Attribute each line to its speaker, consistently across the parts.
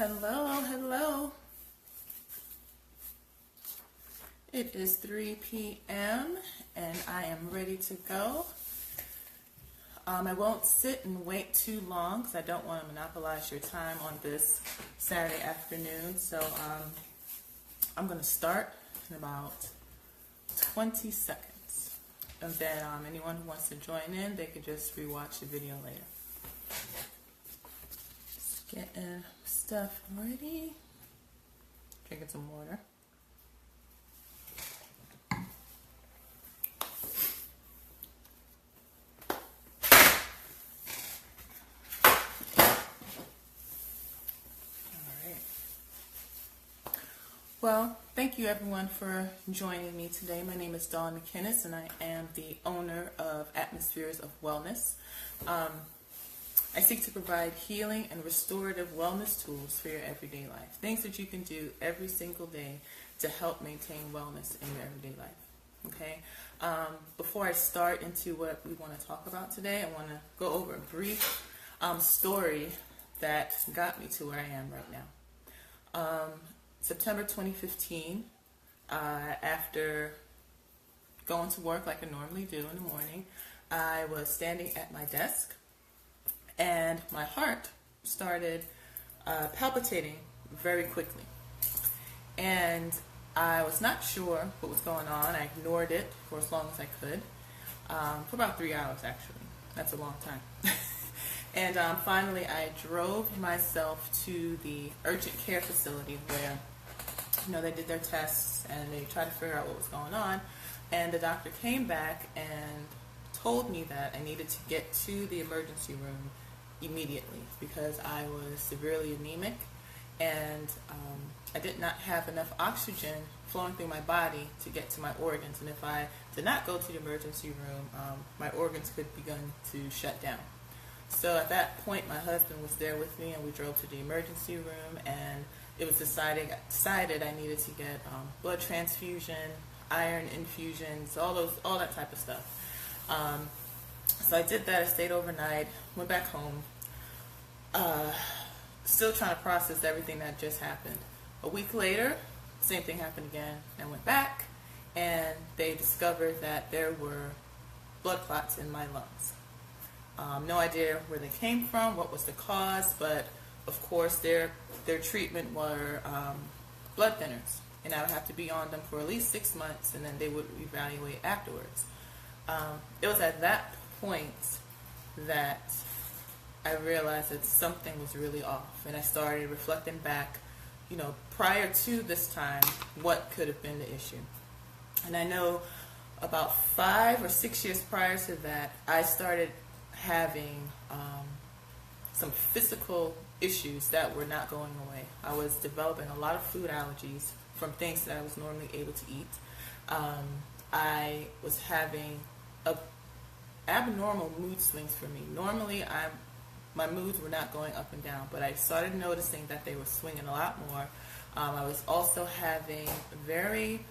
Speaker 1: Hello, hello. It is 3 p.m. and I am ready to go. I won't sit and wait too long because I don't want to monopolize your time on this Saturday afternoon. So I'm going to start in about 20 seconds. And then anyone who wants to join in, they could just rewatch the video later. Just getting stuff ready. Drinking some water. Well, thank you everyone for joining me today. My name is Dawn McInnes and I am the owner of Atmospheres of Wellness. I seek to provide healing and restorative wellness tools for your everyday life. Things that you can do every single day to help maintain wellness in your everyday life. Okay? Before I start into what we want to talk about today, I want to go over a brief story that got me to where I am right now. September 2015, after going to work like I normally do in the morning, I was standing at my desk and my heart started palpitating very quickly. And I was not sure what was going on. I ignored it for as long as I could, for about 3 hours actually. That's a long time. And finally I drove myself to the urgent care facility where they did their tests and they tried to figure out what was going on. And the doctor came back and told me that I needed to get to the emergency room immediately because I was severely anemic and I did not have enough oxygen flowing through my body to get to my organs. And if I did not go to the emergency room, my organs could begin to shut down. So at that point, my husband was there with me and we drove to the emergency room, and it was decided I needed to get blood transfusion, iron infusions, all that type of stuff. So I did that. I stayed overnight, went back home, still trying to process everything that just happened. A week later, same thing happened again. I went back and they discovered that there were blood clots in my lungs. No idea where they came from, what was the cause, but of course their treatment were blood thinners, and I would have to be on them for at least 6 months, and then they would evaluate afterwards. It was at that point that I realized that something was really off, and I started reflecting back, prior to this time, what could have been the issue. And I know about 5 or 6 years prior to that, I started having some physical issues that were not going away. I was developing a lot of food allergies from things that I was normally able to eat. I was having abnormal mood swings for me. Normally, my moods were not going up and down, but I started noticing that they were swinging a lot more. I was also having very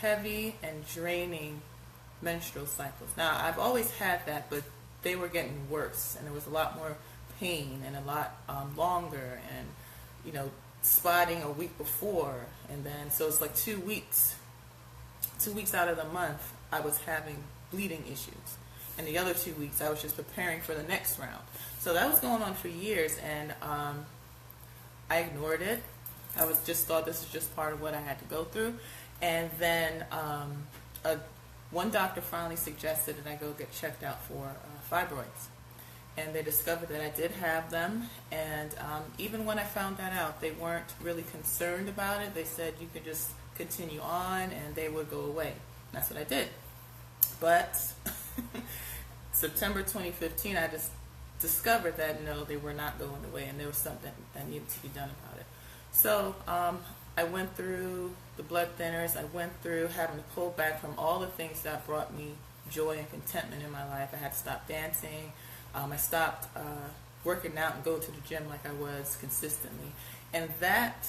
Speaker 1: heavy and draining menstrual cycles. Now, I've always had that, but they were getting worse, and there was a lot more pain and a lot longer, and spotting a week before, and then so it's like 2 weeks out of the month I was having bleeding issues, and the other 2 weeks I was just preparing for the next round. So that was going on for years, and I ignored it. I thought this was just part of what I had to go through. And then one doctor finally suggested that I go get checked out for fibroids. And they discovered that I did have them. And even when I found that out, they weren't really concerned about it. They said you could just continue on and they would go away. That's what I did. But September 2015, I just discovered that no, they were not going away, and there was something that needed to be done about it. So I went through the blood thinners. I went through having to pull back from all the things that brought me joy and contentment in my life. I had to stop dancing. I stopped working out and going to the gym like I was consistently. And that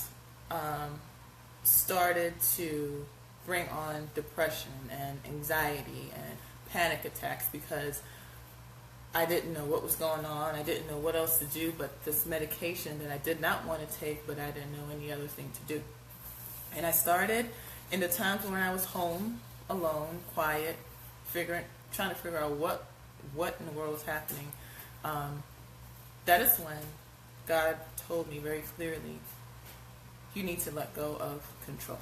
Speaker 1: started to bring on depression and anxiety and panic attacks because I didn't know what was going on. I didn't know what else to do but this medication that I did not want to take, but I didn't know any other thing to do. And I started in the times when I was home, alone, quiet, trying to figure out what in the world was happening. That is when God told me very clearly, you need to let go of control.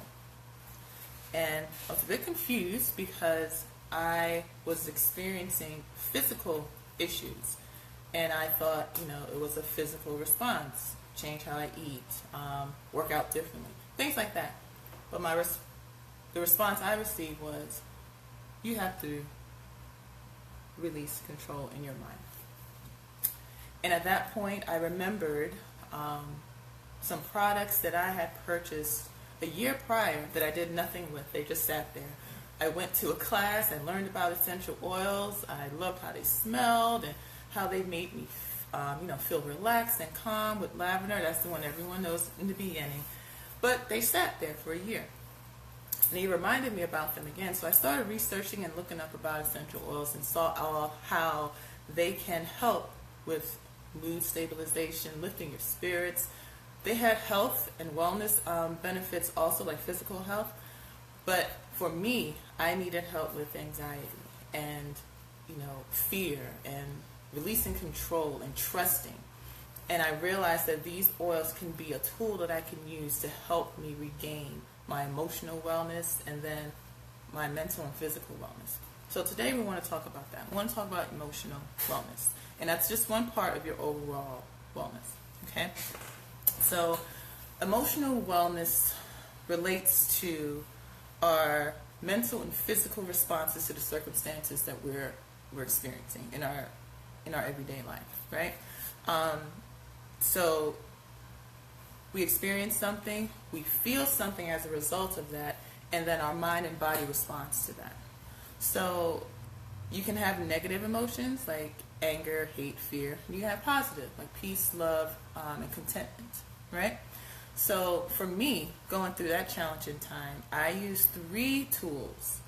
Speaker 1: And I was a bit confused because I was experiencing physical issues. And I thought, it was a physical response. Change how I eat, work out differently, things like that. But the response I received was, you have to release control in your mind. And at that point, I remembered some products that I had purchased a year prior that I did nothing with. They just sat there. I went to a class and learned about essential oils. I loved how they smelled and how they made me feel relaxed and calm with lavender. That's the one everyone knows in the beginning. But they sat there for a year. And he reminded me about them again. So I started researching and looking up about essential oils and saw how they can help with mood stabilization, lifting your spirits. They had health and wellness benefits also, like physical health. But for me, I needed help with anxiety and, fear and releasing control and trusting. And I realized that these oils can be a tool that I can use to help me regain my emotional wellness and then my mental and physical wellness. So today we want to talk about that. We want to talk about emotional wellness. And that's just one part of your overall wellness. Okay? So emotional wellness relates to our mental and physical responses to the circumstances that we're experiencing in our everyday life, right? So we experience something, we feel something as a result of that, and then our mind and body responds to that. So you can have negative emotions like anger, hate, fear. And you can have positive like peace, love, and contentment, right? So for me, going through that challenging time, I used 3 tools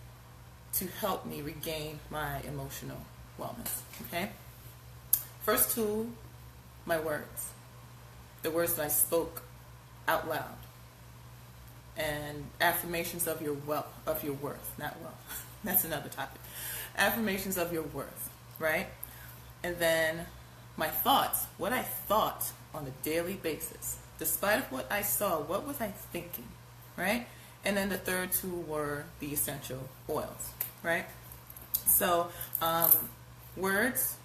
Speaker 1: to help me regain my emotional wellness, okay? First tool, my words. The words that I spoke out loud. And affirmations of your worth, not wealth. That's another topic. Affirmations of your worth, right? And then my thoughts, what I thought on a daily basis. Despite what I saw, what was I thinking, right? And then the third two were the essential oils, right? So words,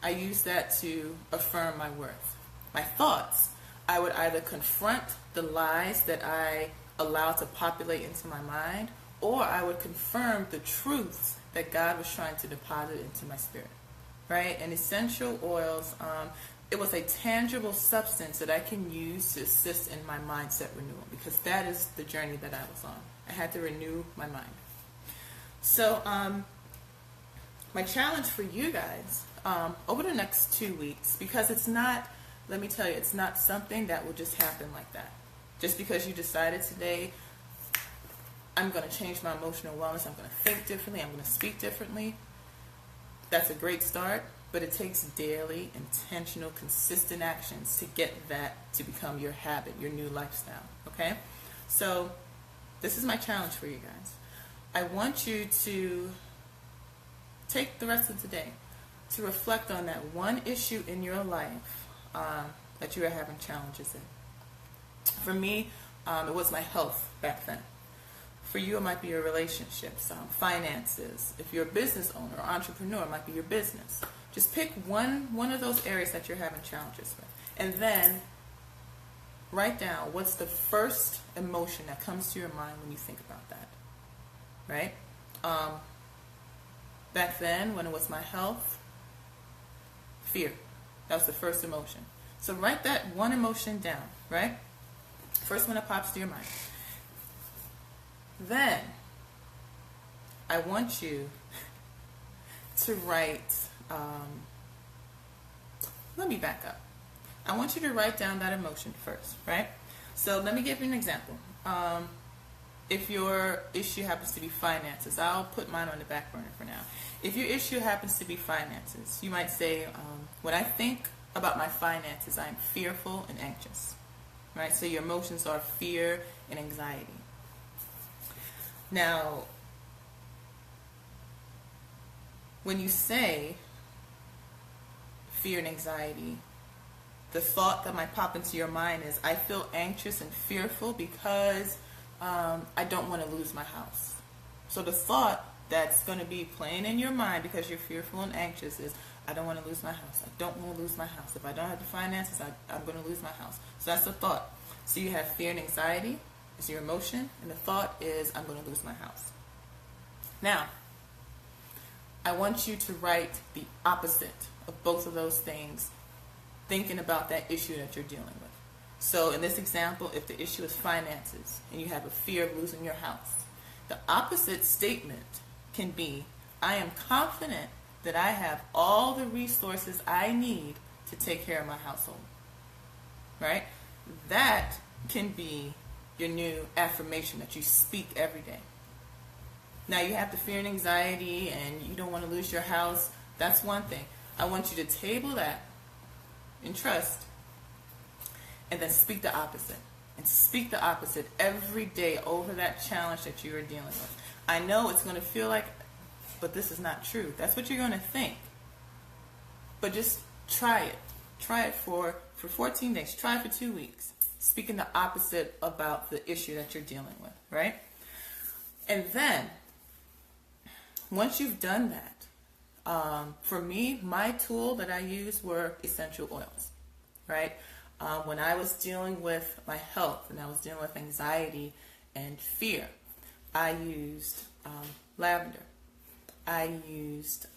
Speaker 1: I use that to affirm my worth. My thoughts, I would either confront the lies that I allow to populate into my mind, or I would confirm the truths that God was trying to deposit into my spirit, right? And essential oils, it was a tangible substance that I can use to assist in my mindset renewal, because that is the journey that I was on. I had to renew my mind. So my challenge for you guys over the next 2 weeks, because it's not, let me tell you, it's not something that will just happen like that. Just because you decided today, I'm going to change my emotional wellness, I'm going to think differently, I'm going to speak differently, that's a great start. But it takes daily, intentional, consistent actions to get that to become your habit, your new lifestyle, okay? So this is my challenge for you guys. I want you to take the rest of today to reflect on that one issue in your life that you are having challenges in. For me, it was my health back then. For you, it might be your relationships, finances. If you're a business owner or entrepreneur, it might be your business. Just pick one of those areas that you're having challenges with. And then write down what's the first emotion that comes to your mind when you think about that. Right? Back then, when it was my health, fear. That was the first emotion. So write that one emotion down, right? First one that pops to your mind. Then, I want you to write, let me back up. I want you to write down that emotion first, right? So let me give you an example. if your issue happens to be finances, I'll put mine on the back burner for now. If your issue happens to be finances, you might say, when I think about my finances, I'm fearful and anxious. Right? So your emotions are fear and anxiety. Now, when you say fear and anxiety, the thought that might pop into your mind is, I feel anxious and fearful because I don't want to lose my house. So the thought that's going to be playing in your mind because you're fearful and anxious is, I don't want to lose my house. I don't want to lose my house. If I don't have the finances, I'm going to lose my house. So that's the thought. So you have fear and anxiety is your emotion, and the thought is, I'm going to lose my house. Now, I want you to write the opposite of both of those things, thinking about that issue that you're dealing with. So in this example, if the issue is finances and you have a fear of losing your house, the opposite statement can be, I am confident that I have all the resources I need to take care of my household. Right? That can be your new affirmation that you speak every day. Now, you have the fear and anxiety and you don't want to lose your house. That's one thing. I want you to table that in trust and then speak the opposite. And speak the opposite every day over that challenge that you are dealing with. I know it's going to feel like, but this is not true. That's what you're going to think. But just try it. Try it for 14 days. Try it for 2 weeks. Speaking the opposite about the issue that you're dealing with, right? And then, once you've done that, for me, my tool that I used were essential oils, right? When I was dealing with my health and I was dealing with anxiety and fear, I used lavender. I used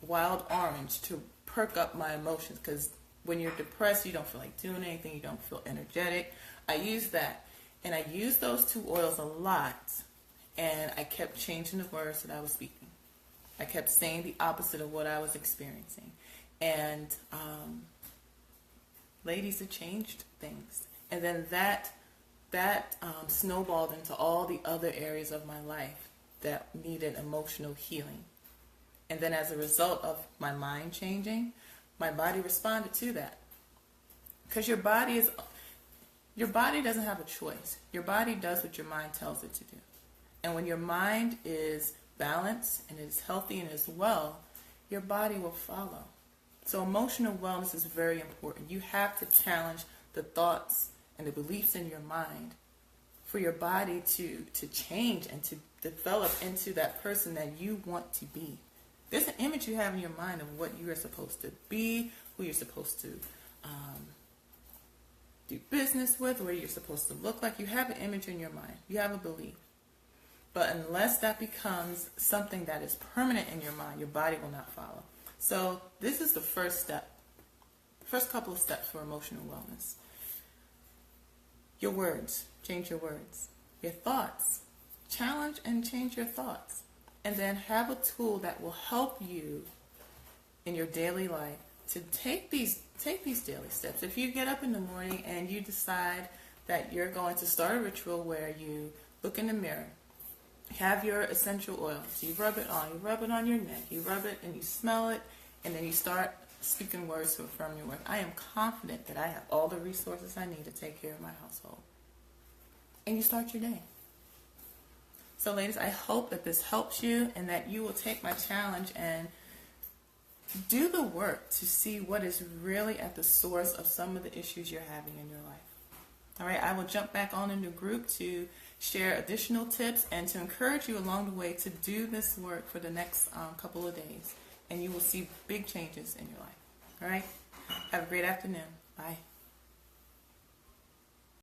Speaker 1: wild orange to perk up my emotions, because when you're depressed, you don't feel like doing anything, you don't feel energetic. I used that, and I used those two oils a lot, and I kept changing the words that I was speaking. I kept saying the opposite of what I was experiencing. And ladies, it changed things. And then that snowballed into all the other areas of my life that needed emotional healing. And then as a result of my mind changing, my body responded to that. Because your body doesn't have a choice. Your body does what your mind tells it to do. And when your mind is balanced and is healthy and is well, your body will follow. So emotional wellness is very important. You have to challenge the thoughts and the beliefs in your mind for your body to change and to develop into that person that you want to be. There's an image you have in your mind of what you are supposed to be, who you're supposed to do business with, what you're supposed to look like. You have an image in your mind. You have a belief. But unless that becomes something that is permanent in your mind, your body will not follow. So this is the first step, first couple of steps for emotional wellness. Your words, change your words. Your thoughts, challenge and change your thoughts. And then have a tool that will help you in your daily life to take these daily steps. If you get up in the morning and you decide that you're going to start a ritual where you look in the mirror, have your essential oils, you rub it on your neck, you rub it and you smell it, and then you start speaking words to affirm your worth. I am confident that I have all the resources I need to take care of my household. And you start your day. So ladies, I hope that this helps you and that you will take my challenge and do the work to see what is really at the source of some of the issues you're having in your life. All right, I will jump back on in the group to share additional tips and to encourage you along the way to do this work for the next couple of days. And you will see big changes in your life. All right, have a great afternoon. Bye.